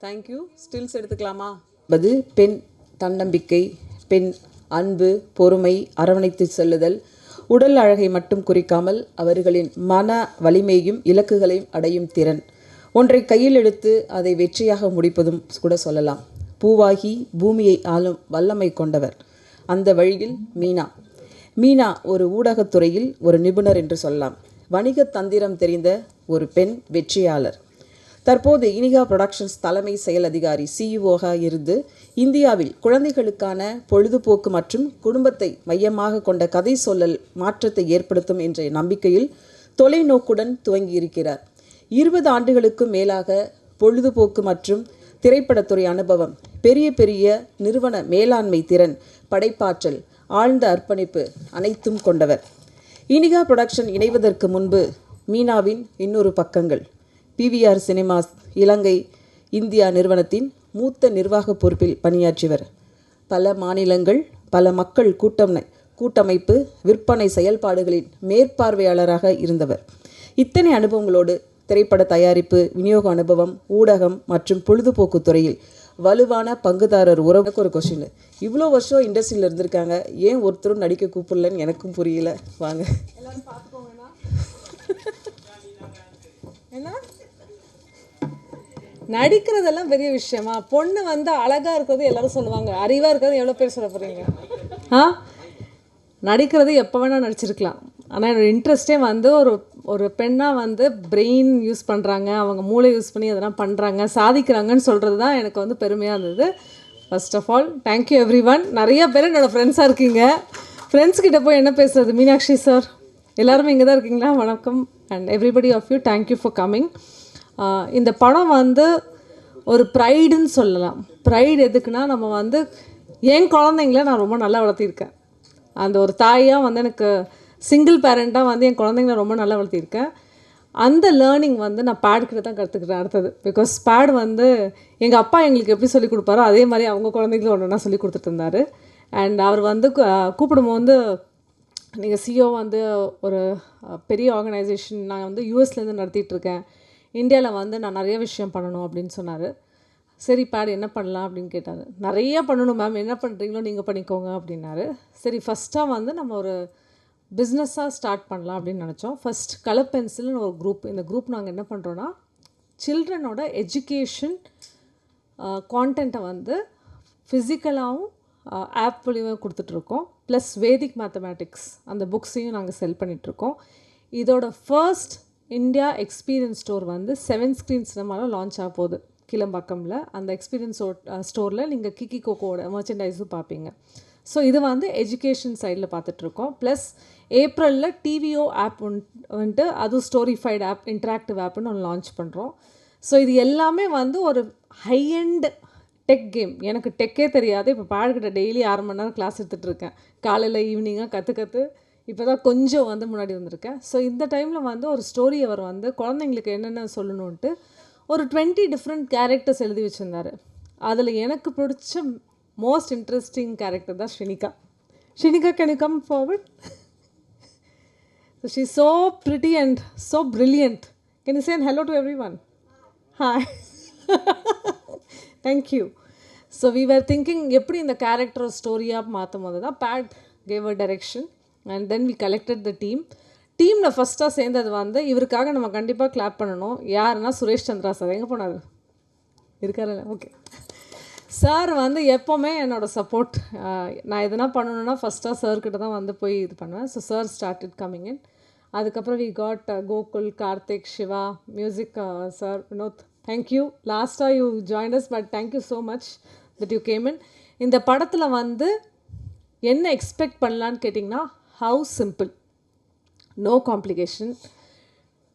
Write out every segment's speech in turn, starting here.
Thank you. Stills எடுத்துக்கலாமா? அது பெண் தன்னம்பிக்கை, பெண் அன்பு, பொறுமை, அரவணைத்து செல்லுதல், உடல் அழகை மட்டும் குறிக்காமல் அவர்களின் மன வலிமையும் இலக்குகளையும் அடையும் திறன், ஒன்றை கையில் எடுத்து அதை வெற்றியாக முடிப்பதும் கூட சொல்லலாம். பூவாகி பூமியை ஆளும் வல்லமை கொண்டவர். அந்த வழியில் மீனா ஒரு ஊடகத்துறையில் ஒரு நிபுணர் என்று சொல்லலாம். வணிக தந்திரம் தெரிந்த ஒரு பெண் வெற்றியாளர். தற்போது இனிகா புரொடக்ஷன்ஸ் தலைமை செயல் அதிகாரி சிஇஓவாக இருந்து இந்தியாவில் குழந்தைகளுக்கான பொழுதுபோக்கு மற்றும் குடும்பத்தை மையமாக கொண்ட கதை சொல்லல் மாற்றத்தை ஏற்படுத்தும் என்ற நம்பிக்கையில் தொலைநோக்குடன் துவங்கியிருக்கிறார். 20 ஆண்டுகளுக்கும் மேலாக பொழுதுபோக்கு மற்றும் திரைப்படத்துறை அனுபவம், பெரிய நிறுவன மேலாண்மை திறன், படைப்பாற்றல், ஆழ்ந்த அர்ப்பணிப்பு அனைத்தும் கொண்டவர். இனிகா புரொடக்ஷன் இணைவதற்கு முன்பு மீனாவின் இன்னொரு பக்கங்கள். PVR சினிமாஸ் இலங்கை இந்தியா நிறுவனத்தின் மூத்த நிர்வாக பொறுப்பில் பணியாற்றியவர். பல மாநிலங்கள், பல மக்கள் கூட்டமைப்பு, விற்பனை செயல்பாடுகளின் மேற்பார்வையாளராக இருந்தவர். இத்தனை அனுபவங்களோடு திரைப்பட தயாரிப்பு, விநியோக அனுபவம், ஊடகம் மற்றும் பொழுதுபோக்கு துறையில் வலுவான பங்குதாரர் உறவுக்கு ஒரு கொஸ்டின். இவ்வளோ வருஷம் இண்டஸ்ட்ரியில் இருந்திருக்காங்க, ஏன் ஒருத்தரும் நடிக்க கூப்பிடலன்னு எனக்கும் புரியல. வாங்க எல்லாரும் பார்த்துக்கோங்கண்ணா. என்ன நடிக்கிறதெல்லாம் பெரிய விஷயமா? பொண்ணு அழகாக இருக்கிறது எல்லாரும் சொல்லுவாங்க, அறிவாக இருக்கிறது எவ்வளோ பேர் சொல்ல போகிறீங்க? நடிக்கிறது எப்போ வேணால் நடிச்சிருக்கலாம். ஆனால் என்னோடய இன்ட்ரெஸ்ட்டே ஒரு பெண்ணாக பிரெயின் யூஸ் பண்ணுறாங்க, அவங்க மூளை யூஸ் பண்ணி அதெல்லாம் பண்ணுறாங்க, சாதிக்கிறாங்கன்னு சொல்கிறது தான் எனக்கு பெருமையாக இருந்தது. First of all thank you everyone. நிறைய பேர் என்னோடய ஃப்ரெண்ட்ஸாக இருக்கீங்க. ஃப்ரெண்ட்ஸ்கிட்ட போய் என்ன பேசுகிறது? மீனாட்சி சார் எல்லாருமே இங்கே தான் இருக்கீங்களா? வணக்கம். And everybody of you, thank you for coming. இந்த படம் ஒரு ப்ரைடுன்னு சொல்லலாம். ப்ரைடு எதுக்குன்னா, நம்ம என் குழந்தைங்கள நான் ரொம்ப நல்லா வளர்த்திருக்கேன். அந்த ஒரு தாயாக எனக்கு சிங்கிள் பேரண்ட்டாக என் குழந்தைங்கள ரொம்ப நல்லா வளர்த்திருக்கேன். அந்த லேர்னிங் நான் பேட்கிட்ட தான் கற்றுக்கிட்டேன் அடுத்தது. பிகாஸ் பேட் எங்கள் அப்பா எங்களுக்கு எப்படி சொல்லிக் கொடுப்பாரோ அதே மாதிரி அவங்க குழந்தைங்களும் ஒன்று ஒன்றா சொல்லி கொடுத்துட்டு இருந்தார். அண்ட் அவர் கூப்பிடும்போது, நீங்கள் சிஓ ஒரு பெரிய ஆர்கனைசேஷன் நான் யூஎஸ்லேருந்து நடத்திட்டுருக்கேன், இந்தியாவில் நான் நிறைய விஷயம் பண்ணணும் அப்படின்னு சொன்னார். சரி பேட் என்ன பண்ணலாம் அப்படின்னு கேட்டார். நிறைய பண்ணணும் மேம், என்ன பண்ணுறீங்களோ நீங்கள் பண்ணிக்கோங்க அப்படின்னாரு. சரி ஃபஸ்ட்டாக நம்ம ஒரு பிஸ்னஸாக ஸ்டார்ட் பண்ணலாம் அப்படின்னு நினச்சோம். ஃபஸ்ட் கலர் பென்சில்னு ஒரு குரூப். இந்த குரூப் நாங்கள் என்ன பண்ணுறோன்னா, சில்ட்ரனோட எஜுகேஷன் கான்டென்ட்டை ஃபிசிக்கலாகவும் ஆப் வழியாக கொடுத்துட்ருக்கோம். ப்ளஸ் வேதிக் மேத்தமேட்டிக்ஸ் அந்த புக்ஸையும் நாங்கள் செல் பண்ணிகிட்ருக்கோம். இதோட first India experience store 7 screen சினிமாவில் லான்ச் ஆக போகுது கிளம்பாக்கமில். அந்த எக்ஸ்பீரியன்ஸ் ஸ்டோரில் நீங்கள் கிக்கி கோகோட மர்ச்சன்டைஸும் பார்ப்பீங்க. ஸோ இது எஜுகேஷன் சைடில் பார்த்துட்ருக்கோம். ப்ளஸ் ஏப்ரலில் டிவிஓ ஆப் அதுவும் ஸ்டோரிஃபைடு ஆப், இன்ட்ராக்டிவ் ஆப்னு ஒன்று லான்ச் பண்ணுறோம். ஸோ இது எல்லாமே ஒரு ஹை எண்ட் டெக் கேம். எனக்கு டெக்கே தெரியாது. இப்போ பாடுகிட்ட டெய்லி 6 மணி நேரம் கிளாஸ் எடுத்துகிட்ருக்கேன், காலையில் ஈவினிங்காக கற்று இப்போ தான் கொஞ்சம் முன்னாடி வந்திருக்கேன். ஸோ இந்த டைமில் ஒரு ஸ்டோரி அவர் குழந்தைங்களுக்கு என்னென்ன சொல்லணுன்ட்டு ஒரு 20 டிஃப்ரெண்ட் கேரக்டர்ஸ் எழுதி வச்சுருந்தார். அதில் எனக்கு பிடிச்ச மோஸ்ட் இன்ட்ரெஸ்டிங் கேரக்டர் தான் Shinika. Can you come forward? She is so pretty and so brilliant. Can you say hello to everyone? Hi. Thank you. So we were thinking எப்படி இந்த கேரக்டர் ஸ்டோரியாக மாற்றும் போது தான் பேட் gave a direction and then we collected the டீமில் ஃபஸ்ட்டாக சேர்ந்தது இவருக்காக நம்ம கண்டிப்பாக கிளாப் பண்ணணும். யாருன்னா சுரேஷ் சந்திரா சார். எங்கே போனார்? இருக்காருல்ல? ஓகே. சார் எப்போவுமே என்னோடய சப்போர்ட். நான் எதுனா பண்ணணுன்னா ஃபஸ்ட்டாக சார்கிட்ட தான் போய் இது பண்ணுவேன். So sir started coming in. அதுக்கப்புறம் we got Gokul, Karthik, Siva, music sir, Vinod. Thank you. லாஸ்ட்டாக you join us, but thank you so much that you came in. இந்த படத்தில் என்ன எக்ஸ்பெக்ட் பண்ணலான்னு கேட்டிங்கன்னா, ஹவு சிம்பிள், நோ காம்ப்ளிகேஷன்.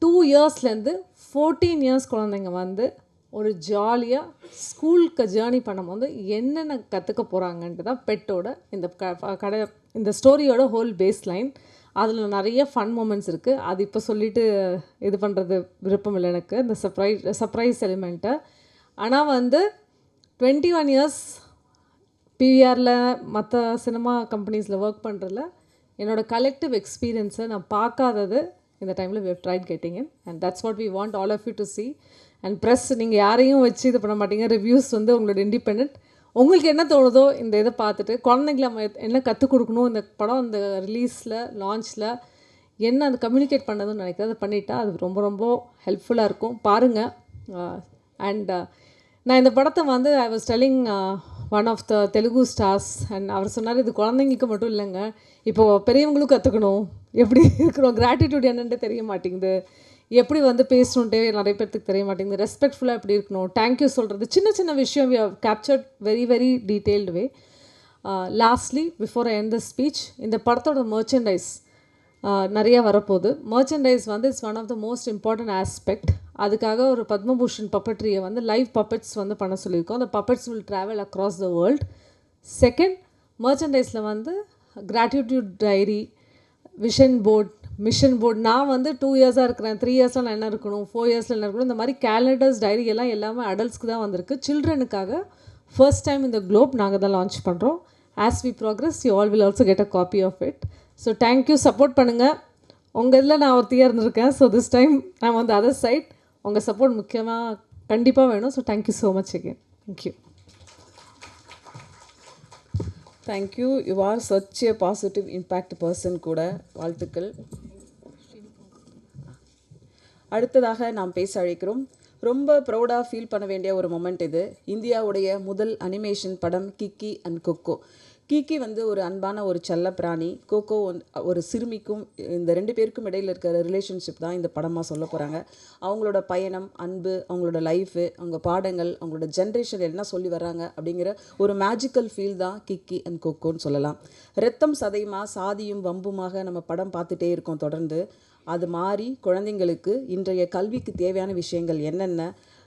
2 இயர்ஸ்லேருந்து 14 இயர்ஸ் குழந்தைங்க ஒரு ஜாலியாக ஸ்கூலுக்கு ஜேர்னி பண்ணும்போது என்னென்ன கற்றுக்க போகிறாங்கன்ட்டு தான் பெட்டோட இந்த ஸ்டோரியோட ஹோல் பேஸ் லைன். அதில் நிறைய ஃபன் மூமெண்ட்ஸ் இருக்குது. அது இப்போ சொல்லிவிட்டு இது பண்ணுறது விருப்பம் இல்லை எனக்கு, இந்த சர்ப்ரைஸ் எலிமெண்ட்டை. ஆனால் 21 இயர்ஸ் பிவிஆரில் மற்ற சினிமா கம்பெனிஸில் ஒர்க் பண்ணுறதுல என்னோடய கலெக்டிவ் எக்ஸ்பீரியன்ஸை நான் பார்க்காதது இந்த டைமில் we have tried getting in and that's what we want all of you to see. And press நீங்கள் யாரையும் வச்சு இது பண்ண மாட்டீங்க. ரிவ்யூஸ் வந்து உங்களோட இண்டிபெண்ட். உங்களுக்கு என்ன தோணுதோ இந்த இதை பார்த்துட்டு குழந்தைங்கள நம்ம என்ன கற்றுக் கொடுக்கணும், இந்த படம் இந்த ரிலீஸில் லான்ச்சில் என்ன அது கம்யூனிகேட் பண்ணதுன்னு நினைக்கிறேன், அதை பண்ணிட்டா அது ரொம்ப ரொம்ப ஹெல்ப்ஃபுல்லாக இருக்கும். பாருங்கள். அண்ட் நான் இந்த படத்தை வந்து I was telling one of the Telugu stars and அவர் சொன்னார், இது குழந்தைங்களுக்கு மட்டும் இல்லைங்க, இப்போது பெரியவங்களும் கற்றுக்கணும், எப்படி இருக்கிறோம், கிராட்டிடியூட் என்னன்ட்டு தெரிய மாட்டேங்குது, எப்படி வந்து பேசணுன்ட்டே நிறைய பேர்த்துக்கு தெரிய மாட்டேங்குது, ரெஸ்பெக்ட்ஃபுல்லாக எப்படி இருக்கணும், தேங்க்யூ சொல்கிறது, சின்ன சின்ன விஷயம் we have captured very very detailed way. Lastly before I end the speech, இந்த படத்தோட மர்ச்சன்டைஸ் நிறையா வரப்போகுது. மர்ச்சன்டைஸ் வந்து it's one of the most important aspect. அதுக்காக ஒரு பத்மபூஷன் பப்பட்ரியை வந்து லைவ் பப்பட்ஸ் வந்து பண்ண சொல்லியிருக்கோம். அந்த puppets will travel across the world. Second, மர்ச்சன்டைஸில் வந்து gratitude diary, vision board, mission board, நான் வந்து 2 இயர்ஸாக இருக்கிறேன், 3 இயர்ஸில் நான் என்ன இருக்கணும், 4 இயர்ஸில் என்ன இருக்கணும், இந்த மாதிரி கேலண்டர்ஸ் டைரி எல்லாம் எல்லாமே அடல்ட்ஸ்க்கு தான் வந்திருக்கு. சில்ட்ரனுக்காக ஃபர்ஸ்ட் டைம் இந்த குளோப் நாங்கள் தான் லான்ச் பண்ணுறோம். As we progress you all will also get a copy of it. So thank you, support பண்ணுங்கள். உங்கள் இதில் நான் ஒருத்தியாக இருந்திருக்கேன். ஸோ திஸ் டைம் நான் வந்து அதர் சைட், உங்கள் சப்போர்ட் முக்கியமாக கண்டிப்பாக வேணும். So thank you so much again. Thank you. Thank you. You are such a positive impact person கூட. வாழ்த்துக்கள். அடுத்ததாக நாம் பேச அழைக்கிறோம். ரொம்ப ப்ரௌடாக ஃபீல் பண்ண வேண்டிய ஒரு மொமெண்ட் இது. இந்தியாவுடைய முதல் அனிமேஷன் படம் கிக்கி அண்ட் கொக்கோ. கிக்கி வந்து ஒரு அன்பான ஒரு செல்ல பிராணி, கோகோ ஒரு சிறுமிக்கும், இந்த 2 பேருக்கும் இடையில் இருக்கிற ரிலேஷன்ஷிப் தான் இந்த படமாக சொல்ல போகிறாங்க. அவங்களோட பயணம், அன்பு, அவங்களோட லைஃபு, அவங்க பாடங்கள், அவங்களோட ஜென்ரேஷன் என்ன சொல்லி வர்றாங்க அப்படிங்கிற ஒரு மேஜிக்கல் ஃபீல் தான் கிக்கி அண்ட் கொக்கோன்னு சொல்லலாம். ரத்தம் சதையுமா சாதியும் வம்புமாக நம்ம படம் பார்த்துட்டே இருக்கோம் தொடர்ந்து. அது மாறி குழந்தைங்களுக்கு இன்றைய கல்விக்கு தேவையான விஷயங்கள் என்னென்ன,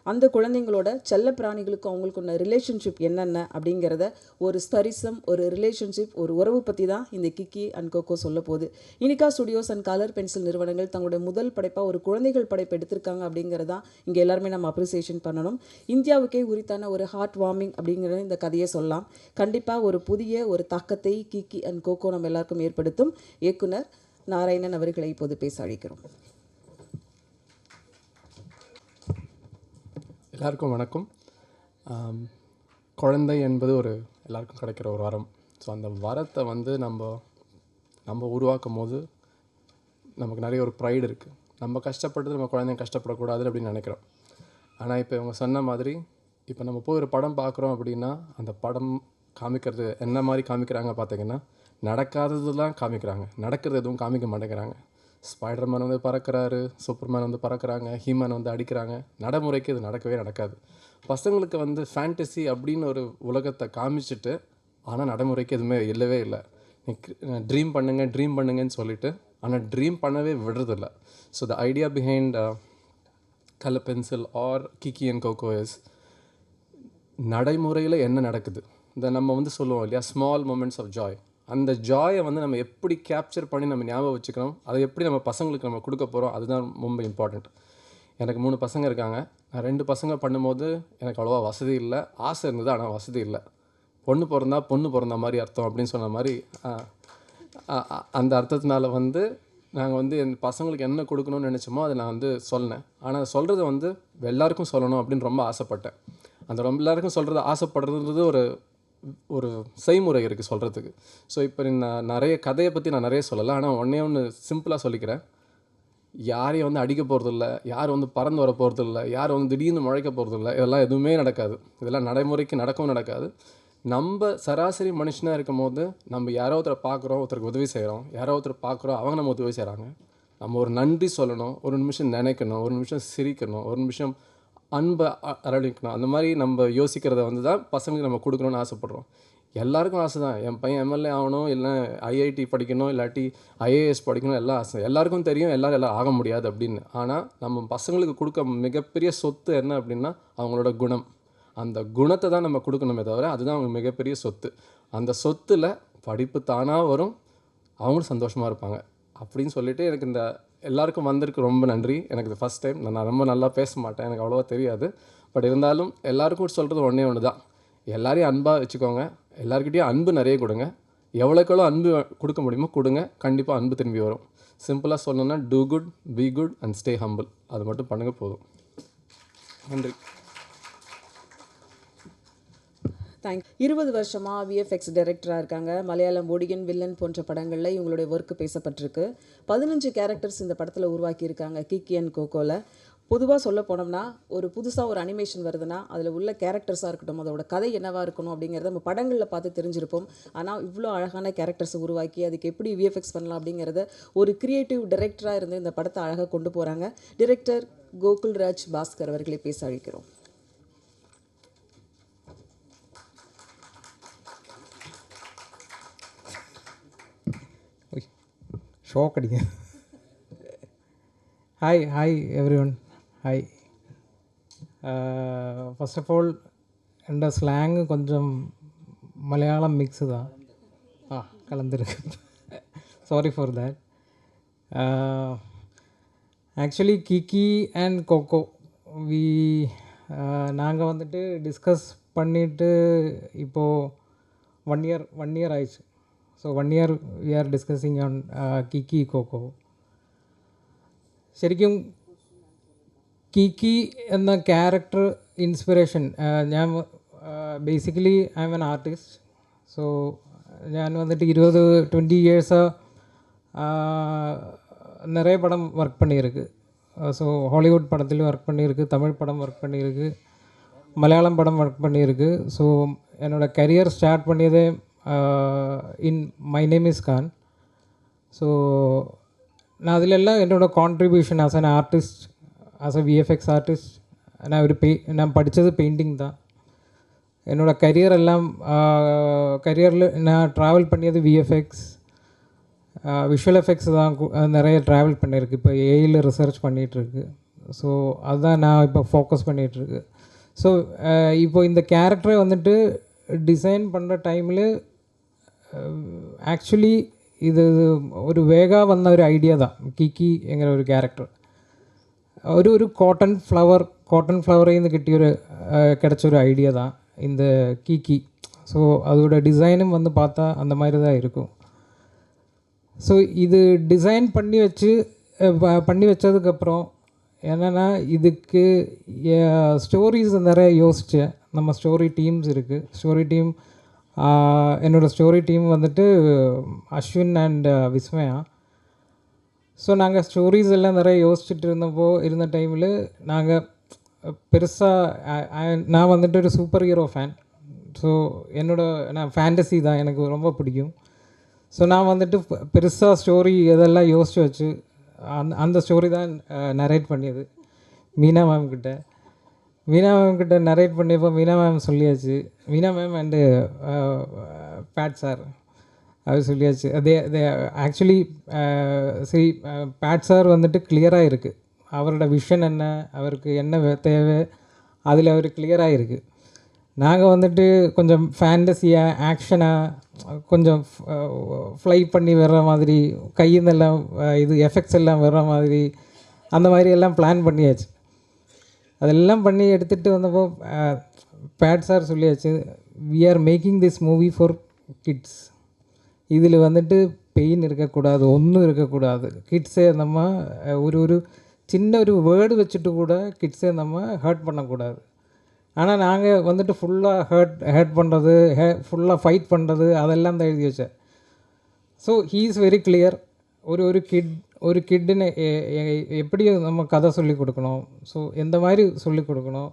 அந்த குழந்தைங்களோட செல்ல பிராணிகளுக்கும் அவங்களுக்குள்ள ரிலேஷன்ஷிப் என்னென்ன அப்படிங்கிறத ஒரு ஸ்பரிசம், ஒரு ரிலேஷன்ஷிப், ஒரு உறவு பற்றி தான் இந்த கிக்கி அண்ட் கோகோ சொல்ல போகுது. இனிகா ஸ்டுடியோஸ் அண்ட் கலர் பென்சில் நிறுவனங்கள் தங்களுடைய முதல் படைப்பாக ஒரு குழந்தைகள் படைப்பு எடுத்திருக்காங்க அப்படிங்கிறதான் இங்கே எல்லாருமே நம்ம அப்ரிசியேஷன் பண்ணணும். இந்தியாவுக்கே உரித்தான ஒரு ஹார்ட் வார்மிங் அப்படிங்கிற இந்த கதையை சொல்லலாம். கண்டிப்பாக ஒரு புதிய ஒரு தாக்கத்தை கிக்கி அண்ட் கோகோ நம்ம எல்லாருக்கும் ஏற்படுத்தும். இயக்குனர் நாராயணன் அவர்களை இப்போது பேச அழைக்கிறோம். எல்லாருக்கும் வணக்கம். குழந்தை என்பது எல்லாருக்கும் கிடைக்கிற ஒரு வரம். ஸோ அந்த வரத்தை வந்து நம்ம உருவாக்கும் போது நமக்கு நிறைய ஒரு ப்ரைடு இருக்குது. நம்ம கஷ்டப்பட்டது நம்ம குழந்தைங்க கஷ்டப்படக்கூடாது அப்படின்னு நினைக்கிறோம். ஆனால் இப்போ இவங்க சொன்ன மாதிரி, இப்போ நம்ம போய் ஒரு படம் பார்க்குறோம் அப்படின்னா அந்த படம் காமிக்கிறது என்ன மாதிரி காமிக்கிறாங்க பார்த்தீங்கன்னா, நடக்காததுலாம் காமிக்கிறாங்க, நடக்கிறது எதுவும் காமிக்க மாட்டேங்கிறாங்க. ஸ்பைடர்மேன் வந்து பறக்கிறாரு, சூப்பர்மேன் வந்து பறக்கிறாங்க, ஹீமேன் வந்து அடிக்கிறாங்க. நடைமுறைக்கு இது நடக்கவே நடக்காது. பசங்களுக்கு வந்து ஃபேண்டசி அப்படின்னு ஒரு உலகத்தை காமிச்சிட்டு, ஆனால் நடைமுறைக்கு எதுவுமே இல்லவே இல்லை. ட்ரீம் பண்ணுங்கன்னு சொல்லிட்டு, ஆனால் ட்ரீம் பண்ணவே விடுறதில்ல. So the idea behind colour pencil or Kiki and Koko is, நடைமுறையில் என்ன நடக்குது, இந்த நம்ம வந்து சொல்லுவோம் இல்லையா, ஸ்மால் மூமெண்ட்ஸ் ஆஃப் ஜாய். அந்த ஜாயை வந்து நம்ம எப்படி கேப்சர் பண்ணி நம்ம ஞாபகம் வச்சுக்கணும், அதை எப்படி நம்ம பசங்களுக்கு நம்ம கொடுக்க போகிறோம், அதுதான் ரொம்ப இம்பார்ட்டண்ட். எனக்கு 3 பசங்க இருக்காங்க. நான் 2 பசங்க பண்ணும்போது எனக்கு அவ்வளோவா வசதி இல்லை, ஆசை இருந்தது, ஆனால் வசதி இல்லை. பொண்ணு பிறந்த மாதிரி அர்த்தம் அப்படின்னு சொன்ன மாதிரி, அந்த அர்த்தத்தினால வந்து நாங்கள் வந்து என் பசங்களுக்கு என்ன கொடுக்கணும்னு நினச்சோமோ அதை நான் வந்து சொன்னேன். ஆனால் சொல்கிறத வந்து எல்லாருக்கும் சொல்லணும் அப்படின்னு ரொம்ப ஆசைப்பட்டேன். அந்த எல்லாருக்கும் சொல்கிறது ஆசைப்படுறது ஒரு செய்முறை இருக்குது சொல்கிறதுக்கு. ஸோ இப்போ நான் நிறைய கதையை பற்றி நான் நிறைய சொல்லலை, ஆனால் ஒன்று சிம்பிளாக சொல்லிக்கிறேன். யாரையும் வந்து அடிக்க போகிறதில்ல, யார் வந்து பறந்து வர போகிறதில்ல, யார் வந்து திடீர்னு முழைக்க போகிறதில்ல, இதெல்லாம் எதுவுமே நடக்காது. இதெல்லாம் நடைமுறைக்கு நடக்கவும் நடக்காது. நம்ம சராசரி மனுஷனாக இருக்கும் போது நம்ம யாரோ ஒருத்தரை பார்க்குறோம், ஒருத்தருக்கு உதவி செய்கிறோம், யாரோ ஒருத்தர் பார்க்குறோம், அவங்க நம்ம உதவி செய்கிறாங்க. நம்ம ஒரு நன்றி சொல்லணும், ஒரு நிமிஷம் நினைக்கணும், ஒரு நிமிஷம் சிரிக்கணும், ஒரு நிமிஷம் அன்பை அரவணைக்கணும். அந்த மாதிரி நம்ம யோசிக்கிறத வந்து தான் பசங்களுக்கு நம்ம கொடுக்கணும்னு ஆசைப்பட்றோம். எல்லாருக்கும் ஆசை தான், என் பையன் எம்எல்ஏ ஆகணும், இல்லை ஐஐடி படிக்கணும், இல்லாட்டி ஐஏஎஸ் படிக்கணும், எல்லாம் ஆசை. எல்லாருக்கும் தெரியும் எல்லாம் ஆக முடியாது அப்படின்னு. ஆனால் நம்ம பசங்களுக்கு கொடுக்க மிகப்பெரிய சொத்து என்ன அப்படின்னா அவங்களோட குணம். அந்த குணத்தை தான் நம்ம கொடுக்கணுமே தவிர, அதுதான் அவங்க மிகப்பெரிய சொத்து. அந்த சொத்தில் படிப்பு தானாக வரும், அவங்களும் சந்தோஷமாக இருப்பாங்க அப்படின்னு சொல்லிவிட்டு, எனக்கு இந்த எல்லாருக்கும் வந்திருக்கு ரொம்ப நன்றி. எனக்கு இது ஃபஸ்ட் டைம். நான் ரொம்ப நல்லா பேச மாட்டேன், எனக்கு அவ்வளோவா தெரியாது. பட் இருந்தாலும் எல்லாருக்கும் சொல்கிறது ஒன்று தான், எல்லாரையும் அன்பாக வச்சுக்கோங்க, எல்லாருக்கிட்டையும் அன்பு நிறைய கொடுங்க. எவ்வளோக்கெவ்வளோ அன்பு கொடுக்க முடியுமோ கொடுங்க, கண்டிப்பாக அன்பு திரும்பி வரும். சிம்பிளாக சொல்லணும்னா, do good, be good and stay humble. அது மட்டும் பண்ணுங்கள் போதும். நன்றி. தேங்க் 20 வருஷமாக விஎஃப்எக்ஸ் டைரக்டராக இருக்காங்க. மலையாளம் ஒடியன், வில்லன் போன்ற படங்களில் இவங்களுடைய ஒர்க்கு பேசப்பட்டிருக்கு. 15 கேரக்டர்ஸ் இந்த படத்தில் உருவாக்கியிருக்காங்க கிக்கி அண்ட் கோகோவில். பொதுவாக சொல்ல போனோம்னா ஒரு புதுசாக ஒரு அனிமேஷன் வருதுன்னா அதில் உள்ள கேரக்டர்ஸாக இருக்கட்டும், அதோட கதை என்னவாக இருக்கணும் அப்படிங்கிறத நம்ம படங்களில் பார்த்து தெரிஞ்சிருப்போம். ஆனால் இவ்வளோ அழகான கேரக்டர்ஸை உருவாக்கி அதுக்கு எப்படி விஎஃப்எக்ஸ் பண்ணலாம் அப்படிங்கிறத ஒரு கிரியேட்டிவ் டைரக்டராக இருந்து இந்த படத்தை அழகாக கொண்டு போகிறாங்க. டைரக்டர் கோகுல்ராஜ் பாஸ்கர் அவர்களை பேச அழைக்கிறோம். ஷாக் அடிக்க. Hi everyone. Hi. First of all என்னோட ஸ்லாங்கு கொஞ்சம் மலையாளம் மிக்ஸு தான் கலந்துருக்கு. Sorry for that. Actually Kiki and Koko நாங்கள் வந்துட்டு டிஸ்கஸ் பண்ணிவிட்டு இப்போது ஒன் இயர் ஆயிடுச்சு. So 1 year we are discussing on Kiki Coco. ശരിക്കും കിക്കി എന്ന ക്യാരക്ടർ ഇൻസ്പിറേഷൻ ഞാൻ basically I M an artist. So ഞാൻ വന്നിട്ട് 20 years நிறைய படம் ஒர்க் பண்ணியிருக்கு. ஸோ ஹாலிவுட் படத்துலையும் ஒர்க் பண்ணியிருக்கு, தமிழ் படம் ஒர்க் பண்ணியிருக்கு, மலையாளம் படம் ஒர்க் பண்ணியிருக்கு. ஸோ என்னோடய கரியர் ஸ்டார்ட் பண்ணியதே in my name is Khan. So நான் அதிலெல்லாம் என்னோடய contribution as an artist, as a VFX artist, நான் படித்தது பெயிண்டிங் தான். என்னோடய கரியரில் நான் ட்ராவல் பண்ணியது விஎஃப்எக்ஸ், விஷுவல் எஃபெக்ட்ஸ் தான் நிறைய ட்ராவல் பண்ணியிருக்கு. இப்போ ஏஐயில் ரிசர்ச் பண்ணிகிட்ருக்கு. ஸோ அதுதான் நான் இப்போ ஃபோக்கஸ் பண்ணிகிட்ருக்கு. ஸோ இப்போ இந்த கேரக்டரை வந்துட்டு டிசைன் பண்ணுற டைமில் ஆக்சுவலி இது ஒரு வேகா வந்த ஒரு ஐடியா தான். கிக்கி என்கிற ஒரு கேரக்டர் ഒരു കോട്ടൺ ഫ്ലവറിൽ നിന്ന് കിട്ടിയൊരു കിടച്ച ഒരു ஐடியா தான் இந்த கிக்கி. ஸோ அதோட டிசைனும் வந்து பார்த்தா அந்த மாதிரி தான் இருக்கும். ஸோ இது டிசைன் பண்ணி வச்சதுக்கப்புறம் என்னென்னா இதுக்கு ஸ்டோரிஸ் நிறைய யோசித்தேன். நம்ம ஸ்டோரி டீம்ஸ் இருக்குது. என்னோடய ஸ்டோரி டீம் வந்துட்டு அஸ்வின் அண்ட் விஸ்மயா. ஸோ நாங்கள் ஸ்டோரிஸ் எல்லாம் நிறைய யோசிச்சுட்டு இருந்த டைமில் நாங்கள் பெருசாக நான் வந்துட்டு ஒரு சூப்பர் ஹீரோ ஃபேன். ஸோ நான் ஃபேண்டசி தான் எனக்கு ரொம்ப பிடிக்கும். ஸோ நான் வந்துட்டு பெருசாக ஸ்டோரி இதெல்லாம் யோசித்து வச்சு அந்த ஸ்டோரி தான் நரேட் பண்ணியது மீனா மேம் கிட்ட நரேட் பண்ணியப்போ மீனா மேம் சொல்லியாச்சு. மீனா மேம் அண்டு பேட் சார் அது சொல்லியாச்சு. அதே ஆக்சுவலி சரி, பேட் சார் வந்துட்டு கிளியராக இருக்குது. அவரோட விஷன் என்ன, அவருக்கு என்ன தேவை, அதில் அவர் கிளியராக இருக்குது. நாங்கள் வந்துட்டு கொஞ்சம் ஃபேண்டஸியாக ஆக்ஷனாக கொஞ்சம் ஃப்ளை பண்ணி வர்ற மாதிரி, கையின்னெல்லாம் இது எஃபெக்ட்ஸ் எல்லாம் வர்ற மாதிரி அந்த மாதிரி எல்லாம் பிளான் பண்ணியாச்சு. அதெல்லாம் பண்ணி எடுத்துகிட்டு வந்தப்போ பேட் சார் சொல்லியாச்சு, we are making this movie for kids. இதில் வந்துட்டு பெயின் இருக்கக்கூடாது, ஒன்றும் இருக்கக்கூடாது. கிட்ஸே நம்ம ஒரு சின்ன ஒரு வேர்டு வச்சுட்டு கூட கிட்ஸே நம்ம ஹர்ட் பண்ணக்கூடாது. ஆனால் நாங்கள் வந்துட்டு ஃபுல்லாக ஹர்ட் பண்ணுறது, ஃபுல்லாக ஃபைட் பண்ணுறது அதெல்லாம் தான் எழுதி வச்சேன். So he is very clear. ஒரு கிட்டுன்னு எப்படி நம்ம கதை சொல்லிக் கொடுக்கணும், ஸோ எந்த மாதிரி சொல்லிக் கொடுக்கணும்.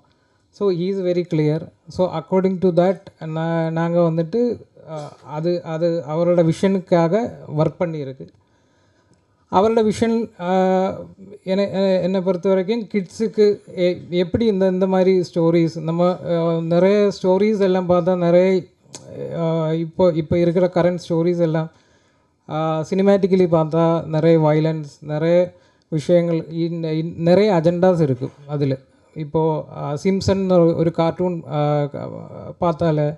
So he is very clear. So according to that நாங்கள் வந்துட்டு அது அவரோட விஷனுக்காக ஒர்க் பண்ணியிருக்கு. அவரோட விஷன் என்னை பொறுத்த வரைக்கும் கிட்ஸுக்கு எப்படி இந்த மாதிரி ஸ்டோரிஸ், நம்ம நிறைய ஸ்டோரிஸ் எல்லாம் பார்த்தா நிறைய இப்போ இருக்கிற கரண்ட் ஸ்டோரிஸ் எல்லாம் சினிமேட்டிக்கலி பார்த்தா நிறைய வயலன்ஸ், நிறைய விஷயங்கள், நிறைய அஜெண்டாஸ் இருக்குது அதில். இப்போது சிம்சன் ஒரு கார்ட்டூன் பார்த்தாலே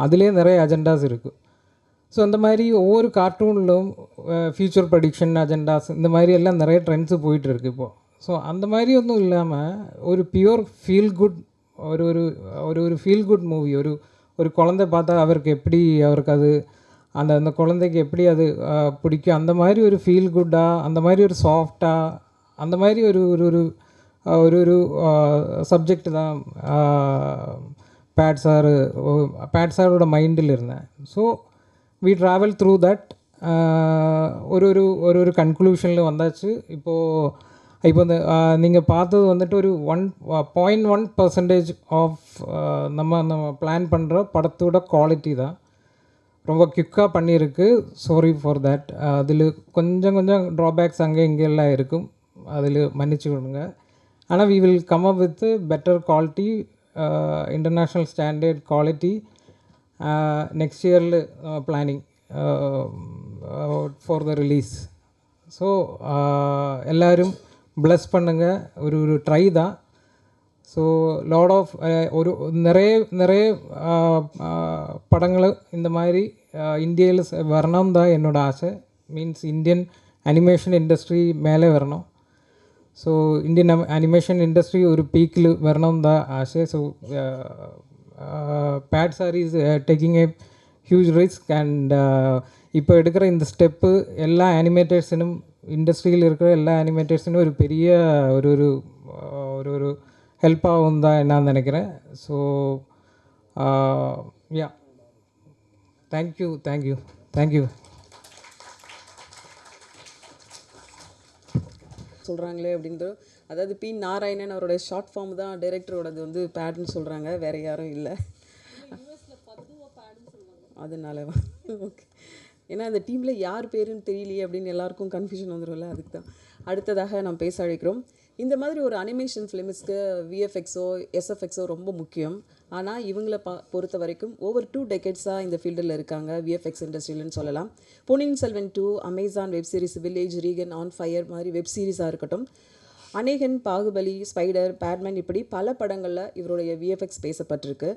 அதிலே நிறைய அஜெண்டாஸ் இருக்குது. ஸோ அந்த மாதிரி ஒவ்வொரு கார்ட்டூனிலும் ஃப்யூச்சர் ப்ரெடிக்ஷன் அஜெண்டாஸ் இந்த மாதிரி எல்லாம் நிறைய ட்ரெண்ட்ஸு போயிட்டுருக்கு இப்போது. ஸோ அந்த மாதிரி ஒன்றும் இல்லாமல் ஒரு பியூர் ஃபீல் குட் ஒரு ஃபீல் குட் மூவி. ஒரு குழந்தை பார்த்தா அவருக்கு அது அந்த குழந்தைக்கு எப்படி அது பிடிக்கும், அந்த மாதிரி ஒரு ஃபீல் குட்டாக, அந்த மாதிரி ஒரு சாஃப்டாக, அந்த மாதிரி ஒரு ஒரு சப்ஜெக்ட் தான் பேட் சாரோட மைண்டில் இருந்தேன். So we travel through that ஒரு கன்க்ளூஷனில் வந்தாச்சு. இப்போ இந்த நீங்கள் பார்த்தது வந்துட்டு ஒரு 1.1% ஆஃப் நம்ம பிளான் பண்ணுற படத்தோட குவாலிட்டி தான். ரொம்ப குயிக்காக பண்ணியிருக்கு. Sorry for that. அதில் கொஞ்சம் ட்ராபேக்ஸ் அங்கே இங்கெல்லாம் இருக்கும், அதில் மன்னிச்சு கொடுங்க. ஆனால் we will come up with better quality, international standard quality next இயரில் planning for the release. So எல்லோரும் ப்ளஸ் பண்ணுங்கள். ஒரு ட்ரை தான். ஸோ லாட் ஆஃப் நிறைய படங்கள் இந்த மாதிரி இந்தியாவில் வரணும் தான் என்னோடய ஆசை. மீன்ஸ் இந்தியன் அனிமேஷன் இண்டஸ்ட்ரி மேலே வரணும். ஸோ இந்தியன் அனிமேஷன் இண்டஸ்ட்ரி ஒரு பீக்கில் வரணும் தான் ஆசை. ஸோ பேட் sir is taking a huge risk. And இப்போ எடுக்கிற இந்த ஸ்டெப்பு எல்லா அனிமேட்டர்ஸினும், இண்டஸ்ட்ரியில் இருக்கிற எல்லா அனிமேட்டர்ஸினும் ஒரு பெரிய ஒரு ஹெல்ப் ஆகும் தான் நான் நினைக்கிறேன். So yeah, thank you. சொல்கிறாங்களே அப்படின்றது, அதாவது பி நாராயணன் அவருடைய ஷார்ட் ஃபார்ம் தான் டைரக்டரோடது வந்து பேட்னு சொல்கிறாங்க, வேறு யாரும் இல்லை. அதனால ஓகே, ஏன்னா அந்த டீமில் யார் பேருன்னு தெரியலையே அப்படின்னு எல்லாருக்கும் கன்ஃபியூஷன் வந்துடும்ல, அதுக்கு தான். அடுத்ததாக நாம் பேச அழைக்கிறோம். இந்த மாதிரி ஒரு அனிமேஷன் ஃபிலிம்ஸ்க்கு விஎஃப்எக்ஸோ எஸ்எஃப்எக்ஸோ ரொம்ப முக்கியம். ஆனால் இவங்கள பொறுத்த வரைக்கும் ஓவர் 2 டெக்கேட்ஸாக இந்த ஃபீல்டில் இருக்காங்க, விஎஃப்எக்ஸ் இண்டஸ்ட்ரியில்னு சொல்லலாம். Ponniyin Selvan 2, Amazon web series village, reign on fire மாதிரி வெப் சீரிஸாக இருக்கட்டும், அநேகன், பாகுபலி, ஸ்பைடர், பேட்மேன், இப்படி பல படங்களில் இவருடைய விஎஃப்எக்ஸ் பேசப்பட்டிருக்கு.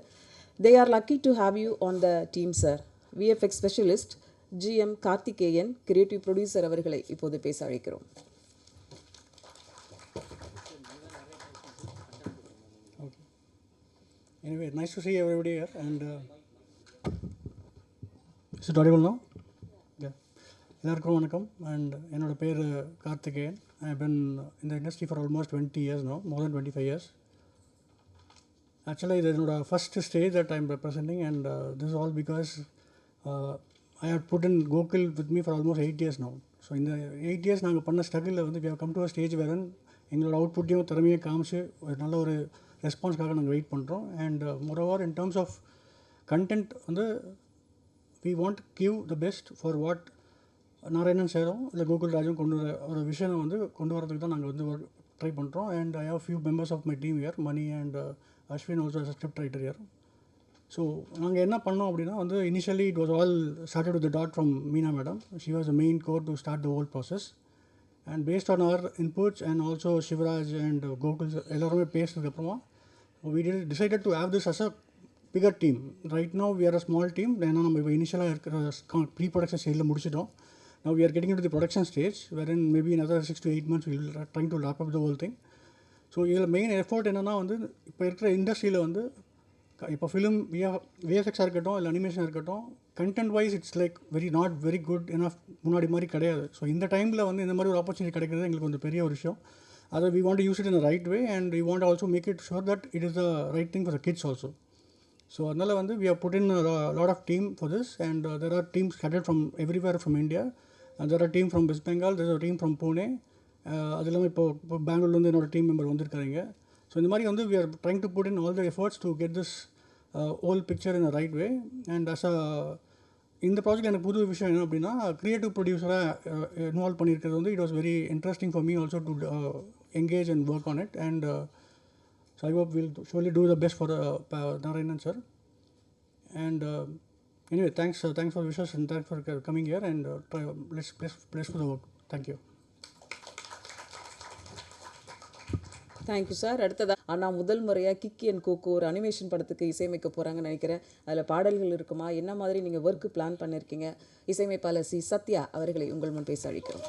They are lucky to have you on the team sir. VFX specialist GM Karthikeyan, creative producer அவர்களை இப்போது பேச அழைக்கிறோம். Anyway, nice to see everybody here. And is it audible now? Yeah. எல்லாருக்கும் வணக்கம். And என்னோட பேர் Karthikeyan. I have been in the industry for almost 20 years now, more than 25 years. Actually, this is my first stage that I am representing, and this is all because I have put in Gokul with me for almost 8 years now. So in the 8 years நாங்கள் பண்ண ஸ்ட்ரகிளில் வந்து we have come to a stage wherein எங்களோட அவுட்புட்டையும் திறமையை காமிச்சு ஒரு நல்ல ஒரு ரெஸ்பான்ஸ்க்காக நாங்கள் வெயிட் பண்ணுறோம். And moreover in terms of content வந்து we want give the best for what Narayanan சாரும் இல்லை கோகுல் ராஜும் கொண்டு வர ஒரு விஷயம் வந்து கொண்டு வரதுக்கு தான் நாங்கள் வந்து ட்ரை பண்ணுறோம். And I have few members of my team here, Mani and Ashwin also as a script writer here. So நாங்கள் என்ன பண்ணோம் அப்படின்னா வந்து initially it was all started with the dot from Meena madam. She was the main core to start the whole process. And based on our inputs and also Sivaraj and Gokul எல்லாருமே பேசுனதுக்கப்புறமா we decided to have this as a bigger team. Right now we are a small team. ஏன்னா நம்ம இப்போ இனிஷியலாக இருக்கிற pre production ஸ்டேஜில் முடிச்சிட்டோம். Now we are getting into the production stage wherein maybe another 6 to 8 months we will trying to wrap up the whole thing. So இதில் main effort என்னென்னா வந்து இப்போ இருக்கிற இண்டஸ்ட்ரியில் வந்து இப்போ ஃபிலிம் விஎஃப்எக்ஸாக இருக்கட்டும் இல்லை அனிமேஷன் இருக்கட்டும், content wise it's like not very good enough முன்னாடி மாதிரி கிடையாது. ஸோ இந்த டைமில் வந்து இந்த மாதிரி ஒரு ஆப்பர்ச்சுனிட்டி கிடைக்கிறது எங்களுக்கு வந்து பெரிய ஒரு விஷயம். அதை we want to use it in the right way, and we want to also make it sure that it is the right thing for the kids also. So அதனால் வந்து we have put in a lot of team for this, and there are teams scattered from everywhere from India, and there are team from West Bengal, there is a team from Pune. அது இல்லாமல் இப்போ பெங்களூர்லேருந்து என்னோட team member வந்திருக்காங்க. So இந்த மாதிரி வந்து we are trying to put in all the efforts to get this whole picture in the right way. And as a இந்த ப்ராஜெக்ட் எனக்கு புது விஷயம் என்ன அப்படின்னா, க்ரியேட்டிவ் ப்ரொடியூசராக இன்வால்வ் பண்ணியிருக்கிறது வந்து it was very interesting for me also to engage and work on it. And so I hope we'll surely do the best for Narayanan sir. And anyway, thanks for wishes and thanks for coming here, and let's bless for the work. Thank you. Thank you sir. அடுத்ததாக ஆனால் முதல் முறையாக கிக்கி and cocoa ஒரு animation படத்துக்கு இசையமைக்க போகிறாங்கன்னு நினைக்கிறேன். அதில் பாடல்கள் இருக்குமா, என்ன மாதிரி நீங்கள் ஒர்க்கு பிளான் பண்ணியிருக்கீங்க? இசையமைப்பாளர் சி சத்யா அவர்களை உங்கள் முன் பேச அழைக்கிறோம்.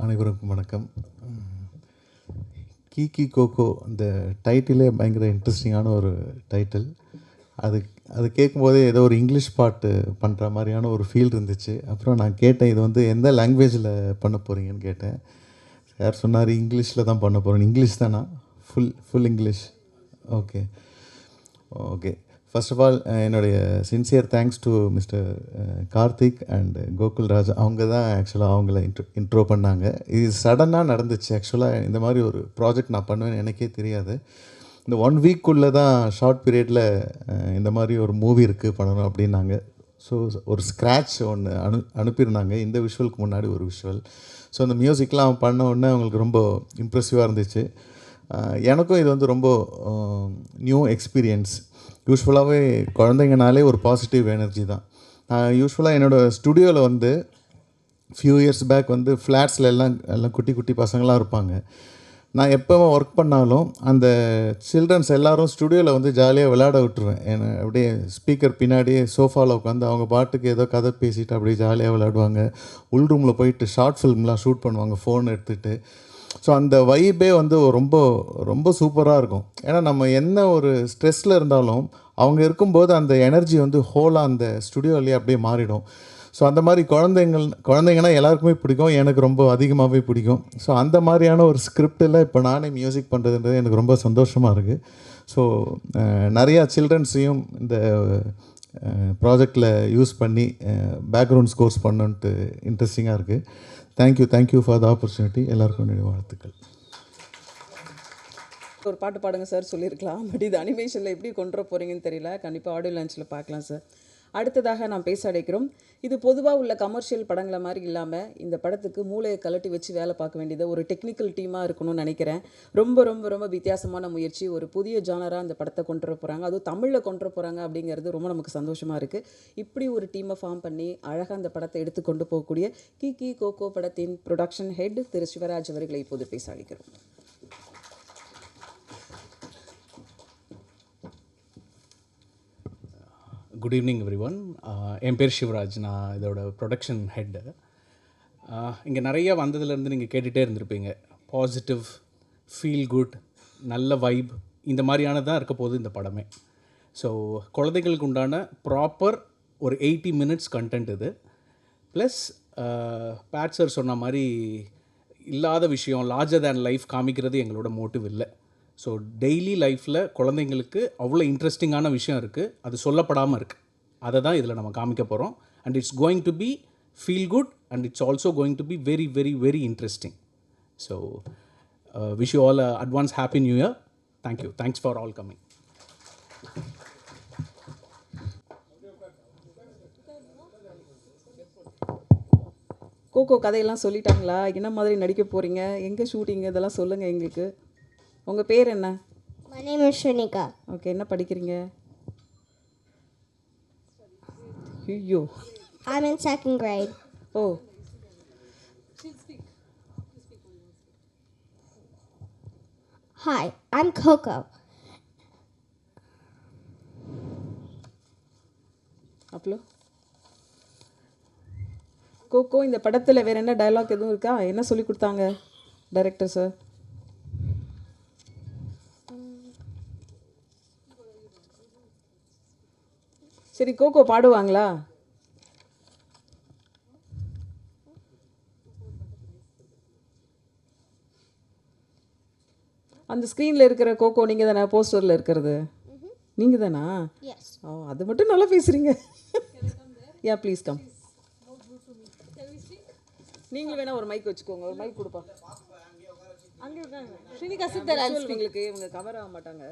அனைவருக்கும் வணக்கம். கீகி கோகோ அந்த டைட்டிலே பயங்கர இன்ட்ரெஸ்டிங்கான ஒரு டைட்டில். அது அது கேட்கும்போதே ஏதோ ஒரு இங்கிலீஷ் பாட்டு பண்ணுற மாதிரியான ஒரு ஃபீல் இருந்துச்சு. அப்புறம் நான் கேட்டேன், இது வந்து எந்த லாங்குவேஜில் பண்ண போகிறீங்கன்னு கேட்டேன். சார் சொன்னார், இங்கிலீஷில் தான் பண்ண போகிறேன். இங்கிலீஷ் தானா? Full English. Okay okay. First of all என்னுடைய sincere thanks to mister Karthik and Gokul Raj. அவங்க தான் ஆக்சுவலாக அவங்கள இன்ட்ரோ பண்ணாங்க. இது சடனாக நடந்துச்சு. ஆக்சுவலாக இந்த மாதிரி ஒரு ப்ராஜெக்ட் நான் பண்ணுவேன்னு எனக்கே தெரியாது. இந்த 1 வீக்குள்ளே தான் ஷார்ட் பீரியடில் இந்த மாதிரி ஒரு மூவி இருக்குது பண்ணணும் அப்படின்னாங்க. ஸோ ஒரு ஸ்க்ராட்ச் ஒன்று அனுப்பியிருந்தாங்க, இந்த விஷுவலுக்கு முன்னாடி ஒரு விஷுவல். ஸோ அந்த மியூசிக்லாம் பண்ண உடனே அவங்களுக்கு ரொம்ப இம்ப்ரெசிவாக இருந்துச்சு. எனக்கும் இது வந்து ரொம்ப நியூ எக்ஸ்பீரியன்ஸ். யூஸ்வலாகவே குழந்தைங்கனாலே ஒரு பாசிட்டிவ் எனர்ஜி தான். யூஸ்வலாக என்னோடய ஸ்டுடியோவில் வந்து ஃபியூ இயர்ஸ் பேக் வந்து ஃப்ளாட்ஸில் எல்லாம் குட்டி குட்டி பசங்களாம் இருப்பாங்க. நான் எப்போவும் ஒர்க் பண்ணாலும் அந்த சில்ட்ரன்ஸ் எல்லோரும் ஸ்டுடியோவில் வந்து ஜாலியாக விளையாட விட்டுருவேன். என்னை அப்படியே ஸ்பீக்கர் பின்னாடியே சோஃபாவில் உட்காந்து அவங்க பாட்டுக்கு ஏதோ கதை பேசிட்டு அப்படியே ஜாலியாக விளையாடுவாங்க. உள் ரூமில் போயிட்டு ஷார்ட் ஃபிலிம்லாம் ஷூட் பண்ணுவாங்க ஃபோன் எடுத்துகிட்டு. ஸோ அந்த வைபே வந்து ரொம்ப ரொம்ப சூப்பராக இருக்கும். ஏன்னா நம்ம என்ன ஒரு ஸ்ட்ரெஸ்ஸில் இருந்தாலும் அவங்க இருக்கும்போது அந்த எனர்ஜி வந்து ஹோலாக அந்த ஸ்டுடியோலேயே அப்படியே மாறிடும். ஸோ அந்த மாதிரி குழந்தைங்கன்னா எல்லாருக்குமே பிடிக்கும், எனக்கு ரொம்ப அதிகமாகவே பிடிக்கும். ஸோ அந்த மாதிரியான ஒரு ஸ்கிரிப்டில் இப்போ நானே மியூசிக் பண்ணுறதுன்றது எனக்கு ரொம்ப சந்தோஷமாக இருக்குது. ஸோ நிறையா சில்ட்ரன்ஸையும் இந்த ப்ராஜெக்டில் யூஸ் பண்ணி பேக்ரவுண்ட் ஸ்கோர்ஸ் பண்ணுன்ட்டு இன்ட்ரெஸ்டிங்காக இருக்குது. Thank you for the opportunity. எல்லாருக்கும் என்னுடைய வாழ்த்துக்கள். ஒரு பாட்டு பாடுங்க சார் சொல்லியிருக்கலாம். பட் இது அனிமேஷனில் எப்படி கொண்டு வர போகிறீங்கன்னு தெரியல. கண்டிப்பாக ஆடியோ லான்ச்சில் பார்க்கலாம் சார். அடுத்ததாக நாம் பேச அடைக்கிறோம். இது பொதுவாக உள்ள கமர்ஷியல் படங்களை மாதிரி இல்லாமல் இந்த படத்துக்கு மூளையை கலட்டி வச்சு வேலை பார்க்க வேண்டியது ஒரு டெக்னிக்கல் டீமாக இருக்கணும்னு நினைக்கிறேன். ரொம்ப ரொம்ப ரொம்ப வித்தியாசமான முயற்சி. ஒரு புதிய ஜானராக அந்த படத்தை கொண்டு வர போகிறாங்க, அதுவும் தமிழில் கொண்டு வர போகிறாங்க அப்படிங்கிறது ரொம்ப நமக்கு சந்தோஷமாக இருக்குது. இப்படி ஒரு டீமை ஃபார்ம் பண்ணி அழகாக அந்த படத்தை எடுத்து கொண்டு போகக்கூடிய கிகி கோகோ படத்தின் ப்ரொடக்ஷன் ஹெட் திரு சிவராஜ் அவர்களை இப்போது பேச அளிக்கிறோம். Good evening everyone. என் பேர் சிவராஜ், நான் இதோட ப்ரொடக்ஷன் ஹெட்டு. இங்கே நிறைய வந்ததுலேருந்து நீங்கள் கேட்டுகிட்டே இருந்திருப்பீங்க. பாசிட்டிவ், ஃபீல் குட், நல்ல வைப், இந்த மாதிரியானது தான் இருக்க போகுது இந்த படமே. ஸோ குழந்தைகளுக்கு உண்டான ப்ராப்பர் ஒரு 80 minutes கண்டென்ட் இது. ப்ளஸ் பேட் சார் சொன்ன மாதிரி இல்லாத விஷயம், லார்ஜர் தேன் லைஃப் காமிக்கிறது எங்களோட மோட்டிவ் இல்லை. ஸோ டெய்லி லைஃப்பில் குழந்தைங்களுக்கு அவ்வளோ இன்ட்ரெஸ்டிங்கான விஷயம் இருக்குது, அது சொல்லப்படாமல் இருக்குது. அதை தான் இதில் நம்ம காமிக்க போகிறோம். And it's going to be feel good and it's also going to be very very very interesting. So wish you all advance happy new year. Thank you. Thanks for all coming. Coco கதையெல்லாம் சொல்லிட்டாங்களா? என்ன மாதிரி நடிக்க போகிறீங்க, எங்கே shooting, இதெல்லாம் சொல்லுங்கள் எங்களுக்கு. உங்கள் பேர் என்ன? My name is Shrinika. Okay, என்ன படிக்கிறீங்க? ஐயோ, I'm in 2nd grade. ஓ, Hi, I'm Coco. அப்போ கோகோ, இந்த படத்தில் வேறு என்ன டயலாக் எதுவும் இருக்கா? என்ன சொல்லி கொடுத்தாங்க டைரக்டர் சார்? சரி, கோகோ பாடுவாங்களா? அந்த ஸ்க்ரீனில் இருக்கிற கோகோ நீங்கள் தானே? போஸ்டரில் இருக்கிறது நீங்கள் தானா? Yes. ஓ, அது மட்டும் நல்லா பேசுகிறீங்க. யா ப்ளீஸ் கம். நீங்களும் வேணா ஒரு மைக் வச்சுக்கோங்க. ஒரு மைக் கொடுப்பா. Shrinika, sit there. உங்களுக்கு இவங்க கவர் ஆக மாட்டாங்க.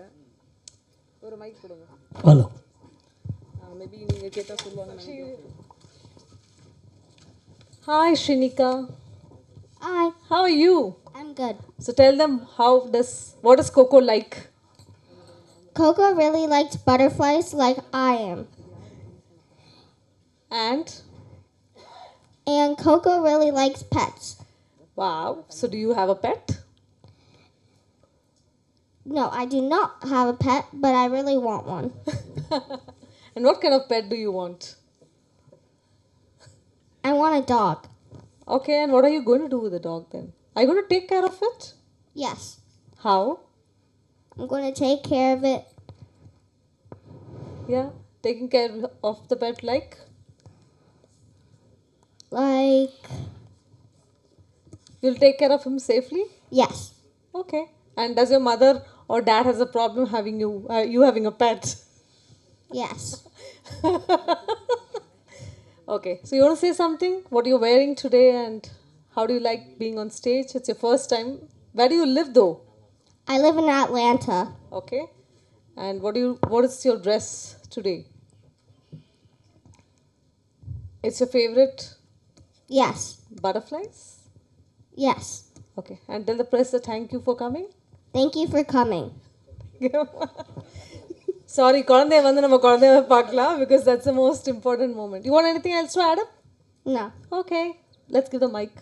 ஒரு மைக் கொடுங்க. ஹலோ. மேபி நீங்கள் கேட்டால் சொல்லுவாங்க. Hi, Shrinika. Hi, How are you? I'm good. So tell them what does Coco like? Coco really likes butterflies like I am. And Coco really likes pets. Wow. So do you have a pet? No, I do not have a pet, but I really want one. And what kind of pet do you want? I want a dog. Okay, and what are you going to do with the dog then? Are you going to take care of it? Yes, How? I'm going to take care of it Yeah, taking care of the pet like? Like, You'll take care of him safely? yes. Okay. And does your mother or dad has a problem having you having a pet? Yes. Okay. So you want to say something? What you're wearing today and how do you like being on stage? It's your first time. Where do you live though? I live in Atlanta. Okay. And what is your dress today? It's your favorite Yes. butterflies? Yes. Okay. And tell the press that thank you for coming. Thank you for coming. Sorry, குழந்தைய வந்து நம்ம குழந்தைய பார்க்கலாம் because that's the most important moment. You want anything else to add up? No. Okay. Let's give the mic.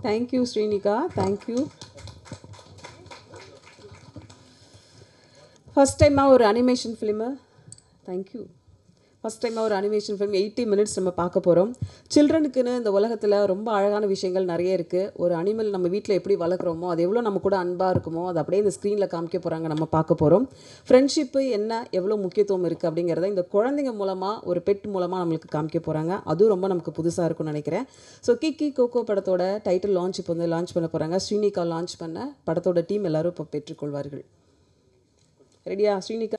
Thank you Srinika, thank you. First டைமாக ஒரு animation film, thank you. First டைமாக ஒரு animation film 80 minutes நம்ம பார்க்க போகிறோம். சில்ட்ரனுக்குன்னு இந்த உலகத்தில் ரொம்ப அழகான விஷயங்கள் நிறைய இருக்குது. ஒரு அனிமல் நம்ம வீட்டில் எப்படி வளர்க்குறோமோ அது எவ்வளோ நம்ம கூட அன்பாக இருக்குமோ அது அப்படியே இந்த ஸ்க்ரீனில் காமிக்க போகிறாங்க, நம்ம பார்க்க போகிறோம். ஃப்ரெண்ட்ஷிப்பு என்ன எவ்வளோ முக்கியத்துவம் இருக்குது அப்படிங்கிறத இந்த குழந்தைங்க மூலமாக ஒரு பெட் மூலமாக நம்மளுக்கு காமிக்க போகிறாங்க. அதுவும் ரொம்ப நமக்கு புதுசாக இருக்கும்னு நினைக்கிறேன். ஸோ கிக்கி கோகோ படத்தோட டைட்டில் லான்ச் இப்போ வந்து லான்ச் பண்ண போகிறாங்க. ஸ்ரீனிகா லான்ச் பண்ண படத்தோட டீம் எல்லோரும் இப்போ பெற்றுக்கொள்வார்கள். ரெடியா ஸ்ரீனிகா?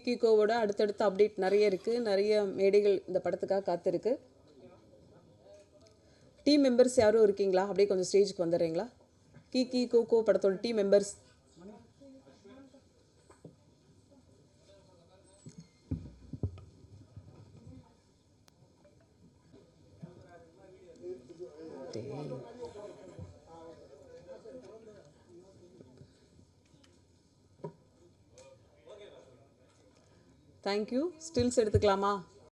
கீகோவோட அடுத்தடுத்த அப்டேட் நிறைய இருக்குது. நிறைய மேடைகள் இந்த படத்துக்காக காத்திருக்கு. டீம் மெம்பர்ஸ் யாரும் இருக்கீங்களா? அப்படியே கொஞ்சம் ஸ்டேஜுக்கு வந்துடுறீங்களா? கீகி கோகோ படத்தோட டீம் மெம்பர்ஸ். தேங்க்யூ. ஸ்டில்ஸ் எடுத்துக்கலாமா?